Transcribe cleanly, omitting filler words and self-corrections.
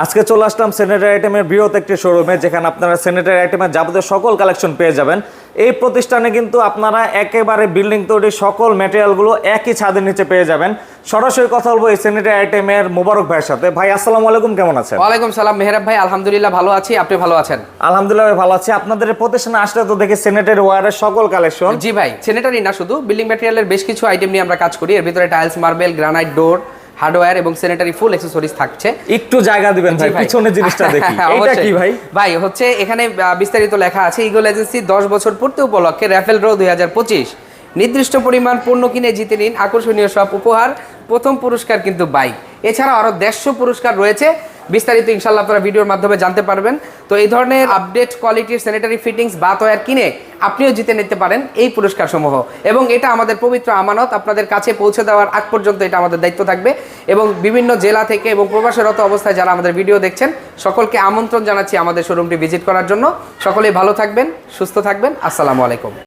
আজকে চলে আসলাম স্যানিটারি আইটেমের বৃহৎ একটি শোরুমে, যেখানে আপনারা স্যানিটারি আইটেমের যাবতীয় সকল কালেকশন পেয়ে যাবেন। এই প্রতিষ্ঠানে কিন্তু আপনারা একেবারে বিল্ডিং তৈরি সকল ম্যাটেরিয়ালগুলো একই ছাদের নিচে পেয়ে যাবেন। সরাসরি কথা বলবো এই স্যানিটারি আইটেমের মোবারক ভাইয়ের সাথে। ভাই আসসালামু আলাইকুম, কেমন আছেন? ওয়ালাইকুম সালাম মেহরাব ভাই, আলহামদুলিল্লাহ ভালো আছি, আপনি ভালো আছেন? আলহামদুলিল্লাহ ভালো আছি। আপনাদের এই প্রতিষ্ঠানে আসলে তো দেখি স্যানিটারি ওয়্যারের সকল কালেকশন। জি ভাই, স্যানিটারি না শুধু, বিল্ডিং ম্যাটেরিয়ালের বেশ কিছু আইটেম নিয়ে আমরা কাজ করি। এর ভিতরে টাইলস, মার্বেল, গ্রানাইট, ডোর, হার্ডওয়্যার এবং স্যানিটারি ফুল অ্যাকসেসরিজ থাকছে। একটু জায়গা দিবেন ভাই, পিছনে জিনিসটা দেখি। এটা কি ভাই? ভাই হচ্ছে এখানে বিস্তারিত লেখা আছে, ইগল এজেন্সি 10 বছর পূর্তি উপলক্ষে রাফেল ড্র 2025, নির্দিষ্ট পরিমাণ পণ্য কিনে জিতে নিন আকর্ষণীয় সব উপহার। প্রথম পুরস্কার কিন্তু বাইক, এছাড়া আরো 150 পুরস্কার রয়েছে। বিস্তারিত ইনশাআল্লাহ আপনারা ভিডিওর মাধ্যমে জানতে পারবেন। তো এই ধরনের আপডেট কোয়ালিটির স্যানিটারি ফিটিংস বা তয়ার কিনে আপনিও জিতে নিতে পারেন এই পুরস্কার সমূহ, এবং এটা আমাদের পবিত্র আমানত। আপনাদের কাছে পৌঁছে দেওয়ার আগ পর্যন্ত এটা আমাদের দায়িত্ব থাকবে। এবং বিভিন্ন জেলা থেকে এবং প্রবাসরত অবস্থায় যারা আমাদের ভিডিও দেখছেন, সকলকে আমন্ত্রণ জানাচ্ছি আমাদের শোরুমটি ভিজিট করার জন্য। সকলেই ভালো থাকবেন, সুস্থ থাকবেন। আসসালামু আলাইকুম।